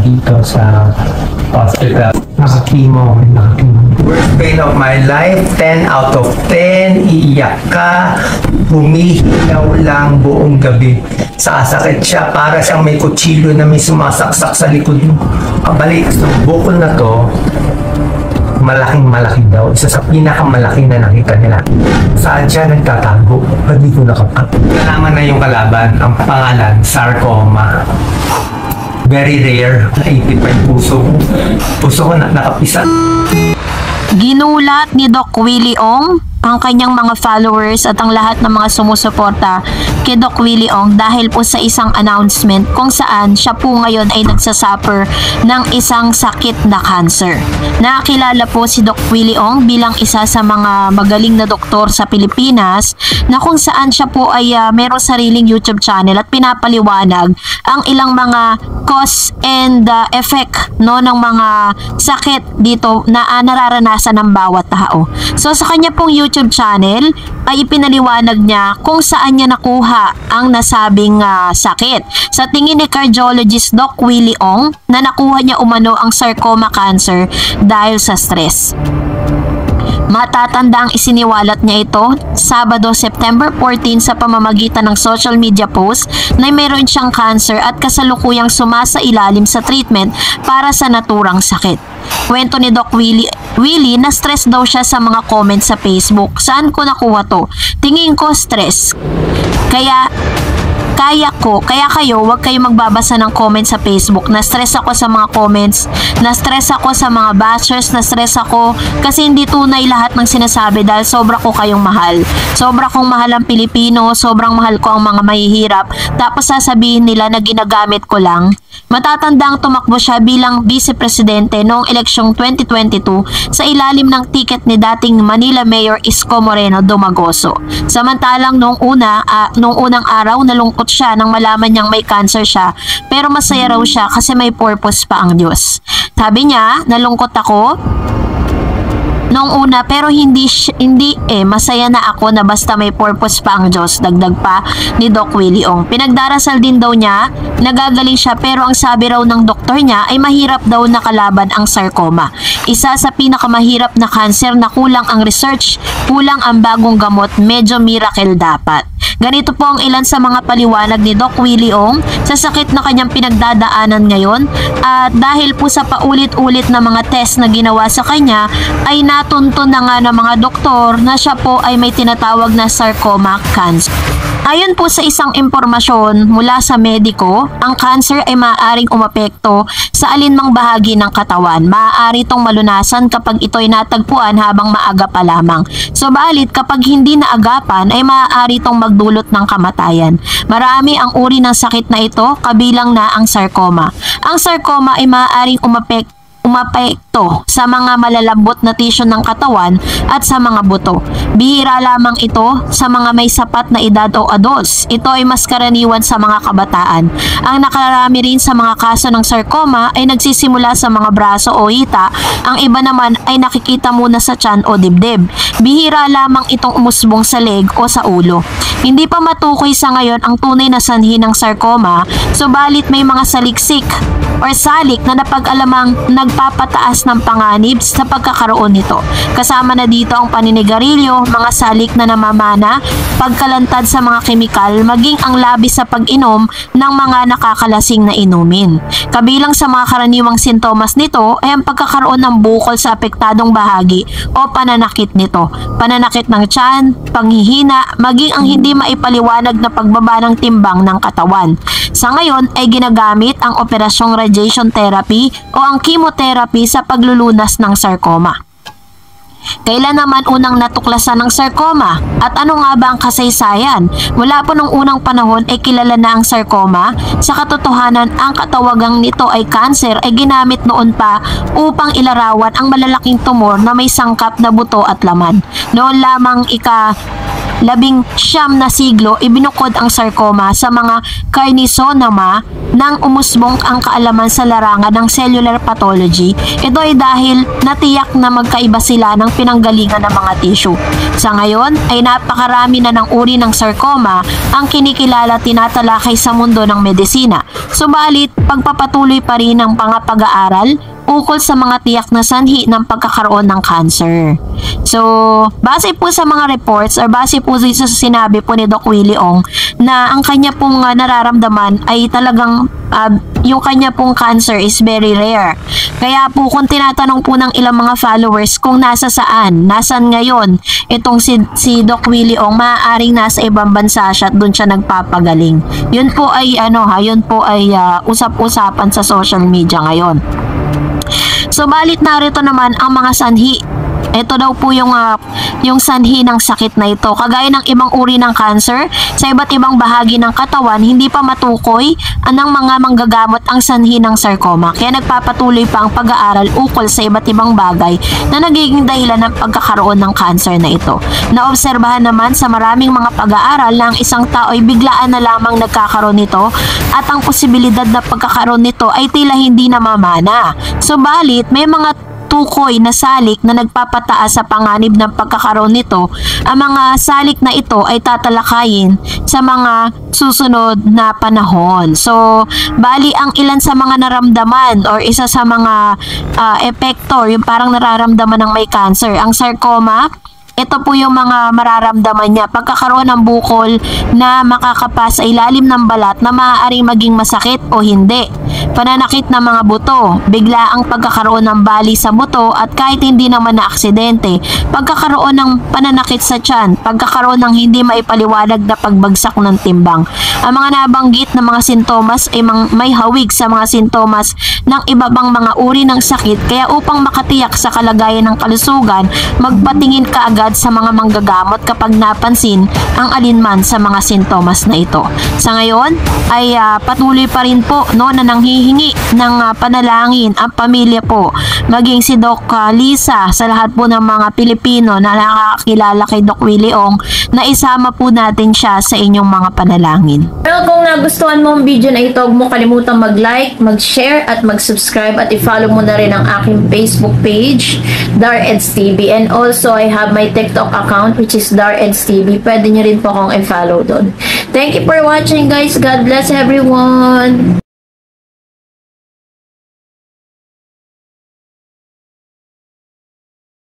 dito sa hospital. Nakakimo. Worst pain of my life, 10 out of 10. Iiyak ka, humihilaw lang buong gabi. Sasakit siya, para siyang may kutsilyo na may sumasaksak sa likod mo. Kabalik, so bukol na to, malaking-malaki daw. Isa sa pinakamalaki na nakita nila. Saan siya nagtatago? Ba't di ko nakapag? Nalaman na yung kalaban, ang pangalan, sarcoma. Very rare. Naipit pa yung puso ko. Puso ko na nakapisa. Ginulat ni Doc Willie Ong ang kanyang mga followers at ang lahat ng mga sumusuporta kay Doc Willie Ong dahil po sa isang announcement kung saan siya po ngayon ay nagsasuffer ng isang sakit na cancer. Nakilala po si Doc Willie Ong bilang isa sa mga magaling na doktor sa Pilipinas na kung saan siya po ay merong sariling YouTube channel at pinapaliwanag ang ilang mga cause and effect no ng mga sakit dito na nararanasan ng bawat tao. So sa kanya pong YouTube channel ay ipinaliwanag niya kung saan niya nakuha ang nasabing sakit. Sa tingin ni cardiologist Doc Willie Ong na nakuha niya umano ang sarcoma cancer dahil sa stress. Matatanda ang isiniwalat niya ito Sabado, September 14 sa pamamagitan ng social media post na mayroon siyang cancer at kasalukuyang sumasailalim sa treatment para sa naturang sakit. Kwento ni Doc Willie na stress daw siya sa mga comments sa Facebook. Saan ko nakuha to? Tingin ko stress. Kaya kayo, wag kayo magbabasa ng comments sa Facebook. Na-stress ako sa mga comments, na-stress ako sa mga bashers, na-stress ako kasi hindi tunay lahat ng sinasabi dahil sobra ko kayong mahal. Sobra kong mahal ang Pilipino, sobrang mahal ko ang mga mahihirap. Tapos sasabihin nila na ginagamit ko lang. Matatandang tumakbo siya bilang vice-presidente noong eleksyong 2022 sa ilalim ng tiket ni dating Manila Mayor Isko Moreno Dumagoso. Samantalang noong unang araw nalungkot siya nang malaman niyang may cancer siya, pero masaya raw siya kasi may purpose pa ang Diyos. Sabi niya, nalungkot ako noong una pero hindi masaya na ako na basta may purpose pa ang Diyos, dagdag pa ni Doc Willie Ong. Pinagdarasal din daw niya, nagagaling siya pero ang sabi raw ng doktor niya ay mahirap daw na kalaban ang sarcoma. Isa sa pinakamahirap na cancer na kulang ang research, kulang ang bagong gamot, medyo miracle dapat. Ganito po ang ilan sa mga paliwanag ni Doc Willie Ong sa sakit na kanyang pinagdadaanan ngayon at dahil po sa paulit-ulit na mga test na ginawa sa kanya ay natunto na nga ng mga doktor na siya po ay may tinatawag na sarcoma cancer. Ayon po sa isang impormasyon mula sa mediko, ang cancer ay maaaring umapekto sa alinmang bahagi ng katawan. Maaari itong malunasan kapag ito'y natagpuan habang maaga pa lamang. Subalit kapag hindi naagapan ay maaari itong magdulot ng kamatayan. Marami ang uri ng sakit na ito, kabilang na ang sarcoma. Ang sarcoma ay maaaring umapekto sa mga malalambot na tissue ng katawan at sa mga buto. Bihira lamang ito sa mga may sapat na edad o adults. Ito ay mas karaniwan sa mga kabataan. Ang nakararami rin sa mga kaso ng sarcoma ay nagsisimula sa mga braso o hita. Ang iba naman ay nakikita muna sa tiyan o dibdib. Bihira lamang itong umusbong sa leg o sa ulo. Hindi pa matukoy sa ngayon ang tunay na sanhi ng sarcoma, subalit may mga saliksik or salik na napag-alamang nagpapataas ng panganib sa pagkakaroon nito. Kasama na dito ang paninigarilyo, mga salik na namamana, pagkalantad sa mga kemikal, maging ang labis sa pag-inom ng mga nakakalasing na inumin. Kabilang sa mga karaniwang sintomas nito ay ang pagkakaroon ng bukol sa apektadong bahagi o pananakit nito. Pananakit ng tiyan, panghihina, maging ang hindi maipaliwanag na pagbaba ng timbang ng katawan. Sa ngayon ay ginagamit ang operasyong radiation therapy o ang chemotherapy sa paglulunas ng sarcoma. Kailan naman unang natuklasan ng sarcoma? At ano nga ba ang kasaysayan? Mula po nung unang panahon ay kilala na ang sarcoma. Sa katotohanan, ang katawagang nito ay cancer ay ginamit noon pa upang ilarawan ang malalaking tumor na may sangkap na buto at laman. Noon lamang 19 na siglo, ibinukod ang sarcoma sa mga carcinosoma nang umusbong ang kaalaman sa larangan ng cellular pathology. Ito ay dahil natiyak na magkaiba sila ng pinanggalingan ng mga tissue. Sa ngayon ay napakarami na ng uri ng sarcoma ang kinikilala tinatalakay sa mundo ng medisina. Subalit, pagpapatuloy pa rin ang mga pag-aaral ukol sa mga tiyak na sanhi ng pagkakaroon ng cancer. So, base po sa mga reports or base po sa sinabi po ni Doc Willie Ong na ang kanya pong nararamdaman ay talagang yung kanya pong cancer is very rare. Kaya po kung tinatanong po ng ilang mga followers kung nasan ngayon itong si Doc Willie Ong, maaaring nasa ibang bansa siya at doon siya nagpapagaling. Yun po ay usap-usapan sa social media ngayon. So, balit narito naman ang mga sanhi. Ito daw po yung sanhi ng sakit na ito. Kagaya ng ibang uri ng cancer, sa iba't ibang bahagi ng katawan, hindi pa matukoy ng mga manggagamot ang sanhi ng sarcoma. Kaya nagpapatuloy pa ang pag-aaral ukol sa iba't ibang bagay na nagiging dahilan ng pagkakaroon ng cancer na ito. Naobserbahan naman sa maraming mga pag-aaral na ang isang tao ay biglaan na lamang nagkakaroon nito at ang posibilidad na pagkakaroon nito ay tila hindi namamana. Subalit, may mga tukoy na salik na nagpapataas sa panganib ng pagkakaroon nito. Ang mga salik na ito ay tatalakayin sa mga susunod na panahon. So, bali ang ilan sa mga naramdaman or isa sa mga epekto, yung parang nararamdaman ng may cancer, ang sarcoma. Ito po yung mga mararamdaman niya. Pagkakaroon ng bukol na makakapas sa ilalim ng balat na maaaring maging masakit o hindi. Pananakit ng mga buto. Bigla ang pagkakaroon ng bali sa buto at kahit hindi naman na aksidente. Pagkakaroon ng pananakit sa tiyan. Pagkakaroon ng hindi maipaliwanag na pagbagsak ng timbang. Ang mga nabanggit na mga sintomas ay may hawig sa mga sintomas ng iba pang mga uri ng sakit. Kaya upang makatiyak sa kalagayan ng kalusugan, magpatingin ka agad sa mga manggagamot kapag napansin ang alinman sa mga sintomas na ito. Sa ngayon ay patuloy pa rin po na nanghihingi ng panalangin ang pamilya po, maging si Doc Lisa, sa lahat po ng mga Pilipino na nakakilala kay Doc Willie Ong, na isama po natin siya sa inyong mga panalangin. Well, kung nagustuhan mo ang video na ito, huwag mo kalimutan mag-like, mag-share at mag-subscribe at i-follow mo na rin ang aking Facebook page, DarEds TV, and also I have my TikTok account which is DarEds TV. Pwede nyo rin po akong i-follow doon. Thank you for watching, guys. God bless everyone.